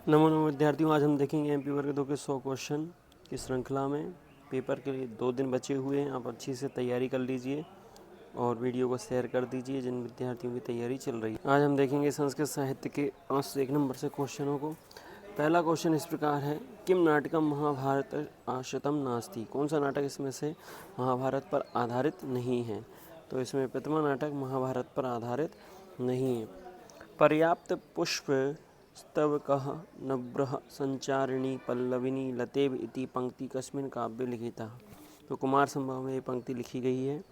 नमो नमो विद्यार्थियों, आज हम देखेंगे एमपी वर्ग 2 के 100 क्वेश्चन की श्रृंखला में। पेपर के लिए 2 दिन बचे हुए हैं, आप अच्छी से तैयारी कर लीजिए और वीडियो को शेयर कर दीजिए जिन विद्यार्थियों की तैयारी चल रही है। आज हम देखेंगे संस्कृत साहित्य के 1 नंबर से क्वेश्चनों को। पहला क्वेश्चन इस प्रकार है, किम नाटकम महाभारत आश्रितम नास्ति। कौन सा नाटक इसमें से महाभारत पर आधारित नहीं है? तो इसमें प्रथमा नाटक महाभारत पर आधारित नहीं है। पर्याप्त पुष्प स्तवकः नभ्रः संचारिणी पल्लविनी लतेव इति पंक्ति कस्मिन् काव्ये लिखिता। तो कुमार संभव में ये पंक्ति लिखी गई है।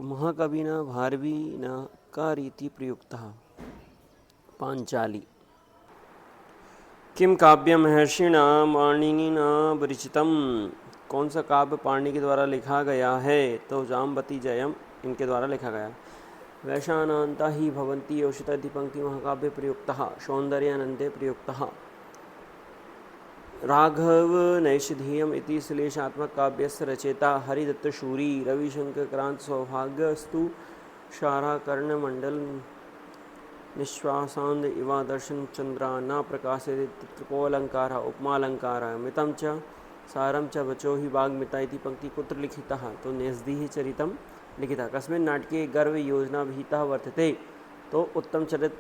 महाकविना भारवीना का रीति प्रयुक्तः। पांचाली। किम काव्य महर्षिणा पाणिनिना विरचितम। कौन सा काव्य पाणिनि के द्वारा लिखा गया है? तो जाम्बती जयम इनके द्वारा लिखा गया। वैशानान्ता ही भवन्ति योषिता इति पंक्ति महाकाव्ये प्रयुक्तः। सौन्दर्यानन्दे प्रयुक्तः। राघव नैषधीयम इति श्लेषात्मक काव्यस्य रचयिता हरिदत्तशूरी रविशंकरक्रांत सौभाग्यस्तु शाराकर्णमण्डल निश्वासान्द इवा दर्शन चंद्रा न प्रकाशयति त्रिकोऽलङ्कारः उपमालङ्कारः मितं च सारं च वचो हि वाग्मिता इति पंक्ति कुत्र लिखितः? तो न्यसदीः चरितं लिखिता। कस्मिन् नाटके गर्व योजना विहिता वर्तते। तो उत्तम चरित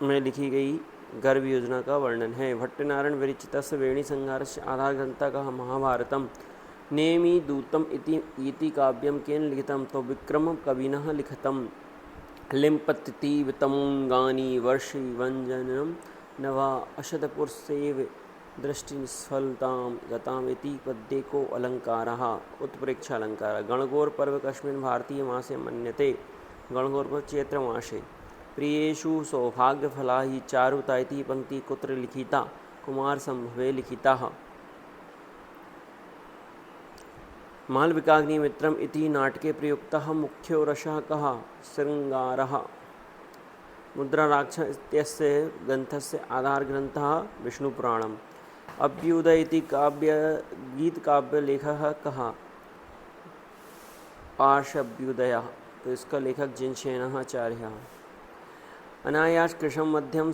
में लिखी गई गर्व योजना का वर्णन है। भट्टनारायण विरचितस्य वेणी संहारस्य आधार ग्रंथः कः? महाभारतम्। नेमि दूतम इति काव्यं केन लिखितं? तो विक्रम कविनः लिखितं। लिम्पतिथि वितमुंगानि वर्षि वंजनम नवा अशतपुरसेव दृष्टिनिस्फलतां गताम इति पद्ये को अलङ्कारः उत्प्रेक्षा अलङ्कारः। गणगौर पर्व कस्मिन् भारतीय मासे मन्यते? गणगौर पर्व चैत्र मासे। प्रियेषु सौभाग्यफला हि चारुता इति पंक्ति कुत्र लिखिता? कुमार संभवे लिखिता। मालविकाग्निमित्रम इति नाटके प्रयुक्तः मुख्यो रसः कः? शृंगारः। मुद्राराक्ष इत्यस्य ग्रन्थस्य आधारग्रन्थः विष्णुपुराणम्। अभ्युदय इति गीतकाव्यलेखकः कः? पार्श्वभ्युदयः। तो इसका लेखक जिनसेनाचार्यः। अनायास कृशम मध्यम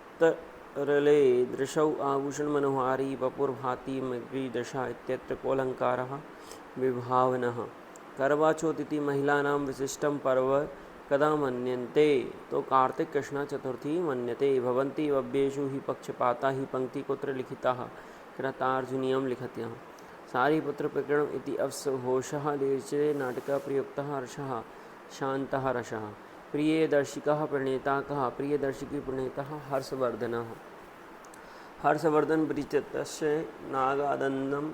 संकरले दृशौ आभूषण मनोहारी वपुर्भाति मृगदशा इत्यत्र कोऽलङ्कारः? विभावनः। करवा चौथ इति महिलानां विशिष्टं पर्व कदा मन्यन्ते? तो कार्तिक कृष्ण चतुर्थी मन्यते। भवन्ति वव्येषु हि पक्षपाता ही पंक्ति कुत्र लिखिताः? कृतार्जुनीयं लिखितः। सारीपुत्र प्रकरणम् इति अवसघोषः लिखिते नाटकः प्रयुक्तः हर्षः शान्तः रसः। प्रियदर्शिकः प्रणेता कः? प्रियदर्शिकी प्रणेता हर्षवर्धनः। हर्षवर्धन विरचितस्य नागानन्दम्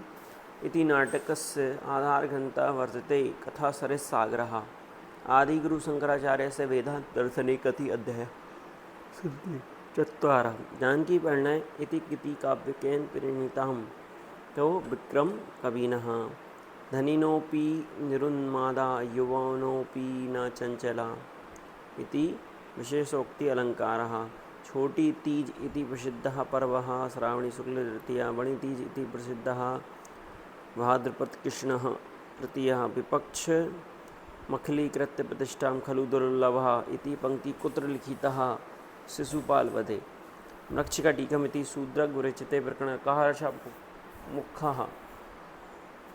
इति नाटकस्य आधारग्रन्थः वर्तते कथा सरित्सागरः। आदिगुरु शंकराचार्यस्य वेदान्तदर्शने कति अध्यायाः सन्ति? 4। जानकी परिणय इति गीतिकाव्यकेन प्रणीतम्? तो विक्रम कविनः। धनिनोऽपि निरुन्मादा युवानोऽपि न चञ्चला इति विशेषोक्ति अलङ्कारः। छोटी तीज इति प्रसिद्धः पर्वः श्रावणी शुक्लतृतीया। बड़ी तीज इति प्रसिद्धः भाद्रपद कृष्णः तृतीयः। विपक्ष मखलीकृत्य प्रतिष्ठां खलु दुर्लभः इति पंक्ति कुत्र लिखितः? शिशुपालवधे। मृच्छिकाटीकम् इति शूद्रक विरचिते प्रकरणे कः रसः मुख्यः?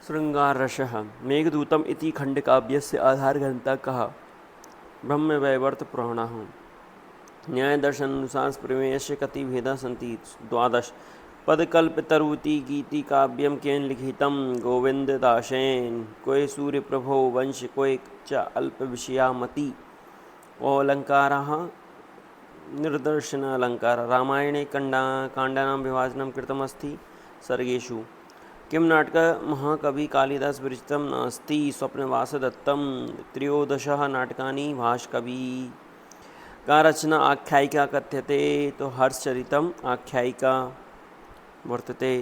शृंगाररसः। मेघदूतम् इति खण्डकाव्यस्य आधारग्रन्थः कः? ब्रह्मवैवर्त पुराणः। न्यायदर्शनानुसार प्रमेयस्य कति भेदाः सन्ति? 12। पदकल्पतरुति गीतिकाव्यं केन लिखितं? गोविन्ददासेन। कोय सूर्यप्रभो वंश कोय च अल्पविषयामति। अलङ्कारः निर्दर्शन अलङ्कारः। रामायणे काण्डानां विभाजनं कृतमस्ति सर्गेषु। किं नाटक महाकवि कालिदास विरचितं नास्ति? स्वप्नवासदत्तं। 13 नाटकानि भासकवि का रचना आख्यायिका कथ्यते? तो हर्षचरितम् आख्यायिका वर्तते।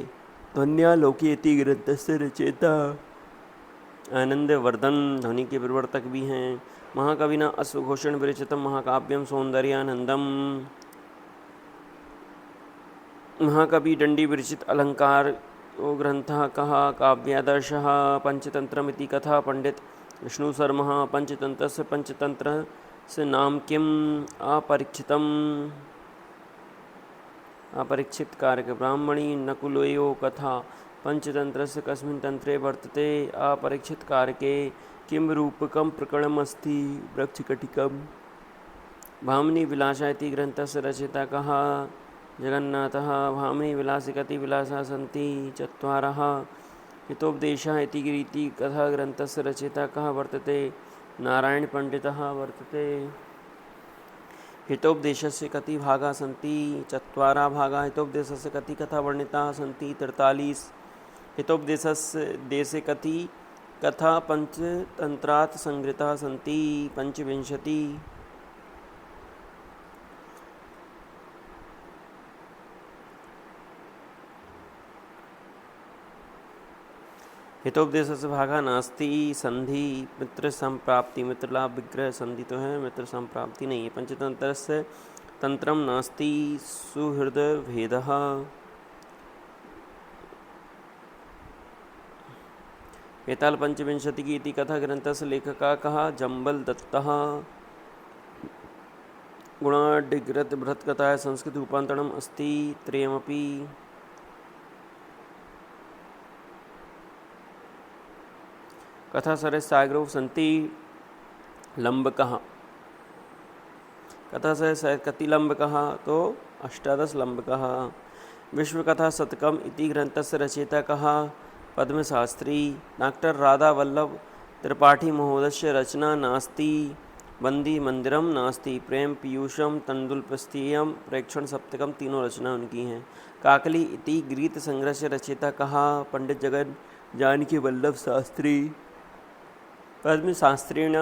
ध्वन्यालोके इति ग्रंथस्य रचयिता आनंदवर्धन ध्वनि के प्रवर्तक भी हैं। महाकविना अश्वघोषण विरचितम महाकाव्यम सौंदर्यानंदम। महाकवि दंडी विरचित अलंकार ग्रंथः कः? काव्यादर्शः। पंचतंत्रमिति कथा पंडित विष्णुशर्मः पंचतंत्रस्य पंचतंत्र स नाम किम अपरीक्षितम अपरीक्षित कारक ब्राह्मणी नकुलयो कथा पंचतंत्रस्य कस्मिन् तंत्रे वर्तते अपरीक्षित कारके किम रूपकं प्रकरणमस्ति वृक्षकटिकम् भामिनी विलासा इति ग्रन्थस्य रचयिता कः जगन्नाथः भामिनी विलासे कति विलासाः सन्ति चत्वारः हितोपदेशः इति कथाग्रन्थस्य रचयिता कः वर्तते नारायणपण्डितः वर्तते हितोपदेशस्य कति भागाः सन्ति चत्वारः भागाः हितोपदेशस्य कति कथा वर्णिताः सन्ति 43 हितोपदेशस्य देशे कति कथा पंचतन्त्रात् संगृहीताः सन्ति 25 हितोपदेशस्य भागा नास्ति संधि मित्र संप्राप्ति मित्रलाभ विग्रह संधि तो है मित्र संप्राप्ति नहीं है पंचतंत्रस्य तंत्रम नास्ति सुहृद भेदः एताल पंचविंशति की इति कथा ग्रंथस्य लेखकः कः जम्बल दत्तः गुणाढ्यग्रत बृहत्कथायाः संस्कृत रूपान्तरणम् अस्ति त्रयमपि कथासरे सागरौ सन्ति लम्बकः कथासरे कति लम्बकः तो 18 लम्बकः विश्वकथा शतकम् इति ग्रन्थस्य रचयिता कः पद्मशास्त्री डॉक्टर राधा वल्लभ त्रिपाठी महोदयस्य रचना नास्ति बंदी मंदिरम नास्ति प्रेम पीयूषम तंडुलप्रस्थीयम प्रेक्षण सप्तकम तीनों रचना उनकी हैं काकली इति गीत संग्रह से रचयिता कहा पंडित जगन जानकी वल्लभ शास्त्री पद्मशास्त्रेण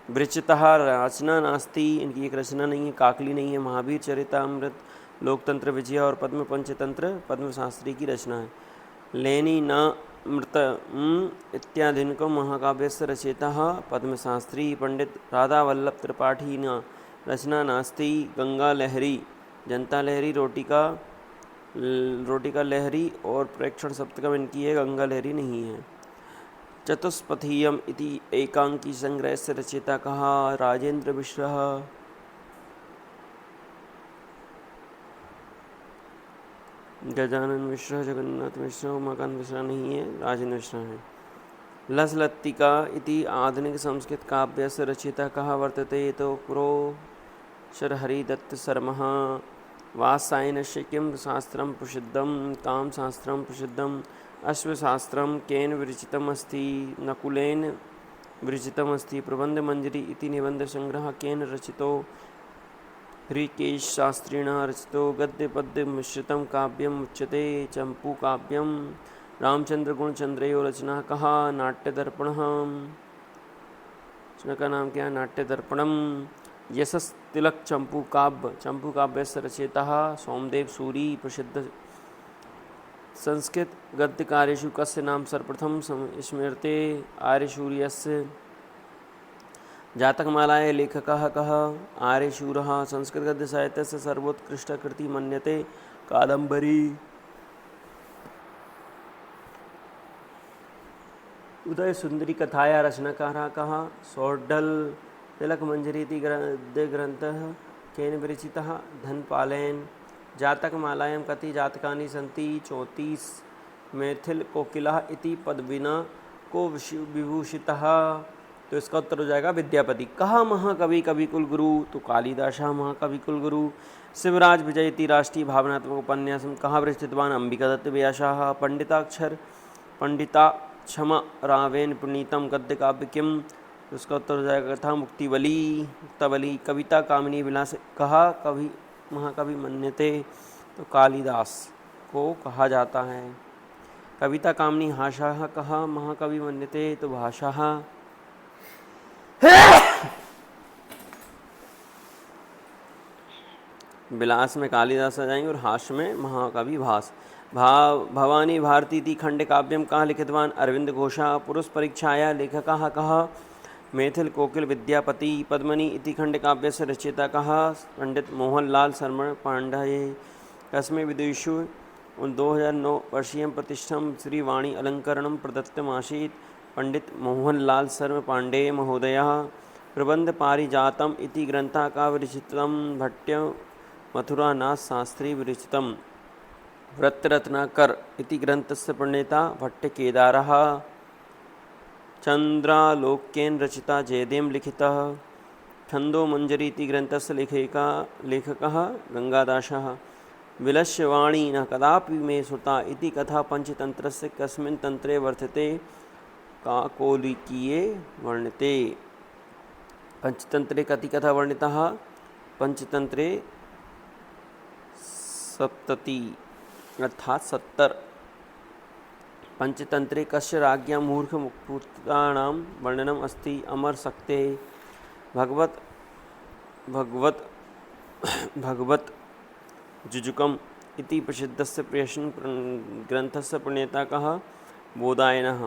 विरचितः रचना नास्ति इनकी एक रचना नहीं है काकली नहीं है महावीर चरितामृत लोकतंत्र विजय और पद्म पंचतंत्र पद्मशास्त्री की रचना है लेनी न मृत इत्यादिनको महाकाव्यस्य रचयिता पद्मशास्त्री पंडित राधा वल्लभ त्रिपाठी न रचना नास्ति गंगा लहरी जनता लहरी रोटी का लहरी और प्रेक्षण सप्तकम इनकी है गंगा लहरी नहीं है चतुष्पथीयम इति एकांकी संग्रह से रचयिता कहा राजेंद्र मिश्र गजानन मिश्र जगन्नाथ मिश्र उमाकांत मिश्रा नहीं है राजेंद्र मिश्रा है लसलत्तिका इति आधुनिक संस्कृत काव्य से रचयिता कहा वर्तते तो पुरो शरहरिदत्त शर्मः वात्सायनस्य किं शास्त्रं प्रसिद्धं काम शास्त्रं प्रसिद्धं अश्वशास्त्रं केन विरचितम् अस्ति नकुलेन विरचितम् अस्ति प्रबन्धमञ्जरी इति निबन्धसंग्रहः केन रचितो हृकेशशास्त्रिण रचितो गद्यपद्यमिश्रितं काव्यम् उच्यते चम्पूकाव्यं रामचंद्र रचना कहा नाट्यदर्पणः रचना का नाम क्या है नाट्यदर्पणम यशस तिलक चंपू काव्य से रचयिता सोमदेव सूरी प्रसिद्ध संस्कृत गद्यकार्येषु कस्य नाम सर्वप्रथम स्मृते आर्यशूर्यस्य जातकमालायाः लेखकः कः आर्यशूरः संस्कृतगद्यसाहित्यस्य सर्वोत्कृष्टकृतिः मन्यते कादम्बरी उदय सुंदरी कथाया रचनाकारः कः सौड्डल तिलक मंजरी इति ग्रन्थः केन विरचितः धनपालेन जातकमालायां कति जातकानि सन्ति 34 मैथिल कोकिला इति पदविना को विभूषितः तो इसका उत्तर हो जाएगा विद्यापति कहा महाकवि कवि कुलगुरु तो कालिदास महाकवि कुलगुरु शिवराज विजय इति राष्ट्रीय भावनात्मक उपन्यासं कहाँ विरचितवान् अंबिकादत्त व्यासः पंडिता क्षमा रावेन प्रणीतम गद्य काव्य किम तो उसका उत्तर हो जाएगा कथा मुक्तावली कविता कामिनी विलास कहा कवि महाकवि मन्यते तो कालिदास को कहा जाता है कविता कामिनी भाषा कहा महाकवि मन्यते तो भाषा विलास में कालिदास आ जाएंगे और हास्य में महाकवि भास भवानी भारती इति खंड काव्यम कहाँ लिखितवान् अरविंद घोषा पुरुष परीक्षाया लेखकः कः मैथिल कोकिल विद्यापति पद्मनी इति खंड काव्य से रचयिता कः पंडित मोहनलाल शर्मा पांडेय कस्मै विदेशु 2009 वर्षीय प्रतिष्ठं श्रीवाणी अलंकरणं प्रदत्तमासीत् पंडित मोहनलाल शर्मा पांडेय महोदयः प्रबंध पारिजातम इति ग्रंथः का विरचितं भट्ट्य मथुरानाथ शास्त्री विरचितं वृत्तरत्नाकर इति ग्रंथस्य प्रणेता भट्टकेदारः चंद्रालोक्येन रचिता जयदेव लिखितः छन्दोमञ्जरी इति ग्रंथस्य लेखकः गंगादासः विलस्यवाणी न कदापि मे श्रुता इति कथा पंचतंत्रस्य कस्मिन् तंत्रे वर्तते काकोलिकीये वर्णिते। पंचतंत्रे कति कथा वर्णितः पंचतंत्रे 70 अर्थात 70। पंचतंत्रे कस्य राज्ञा मूर्खपुत्राणां वर्णनम् अस्ति अमरशक्ते भगवत जुजुकम इति प्रसिद्धस्य ग्रंथस्य प्रणेता कः बोधायनः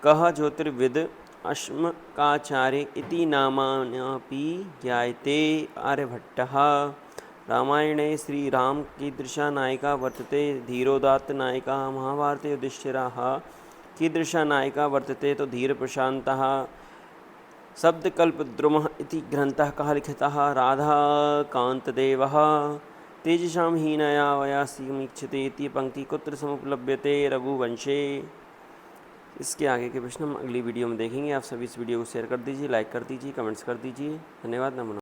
कः ज्योतिर्विद अस्मकाचार्य इति नामानपि ज्ञायते आर्यभट्टः। रामायणे श्रीराम कीदृशा नायिका वर्तते धीरोदात्त नायिका महाभारते युधिष्ठिरः कीदृशा नायिका वर्तते तो धीरप्रशान्तः। शब्दकल्पद्रुमः इति ग्रंथः कः लिखितः राधाकान्तदेवः। तेजसां हीनया वया समीक्षते इति पंक्ति कुत्र समुपलभ्यते रघुवंशे। इसके आगे के प्रश्न हम अगली वीडियो में देखेंगे। आप सभी इस वीडियो को शेयर कर दीजिए, लाइक कर दीजिए, कमेंट्स कर दीजिए। धन्यवाद। नमो।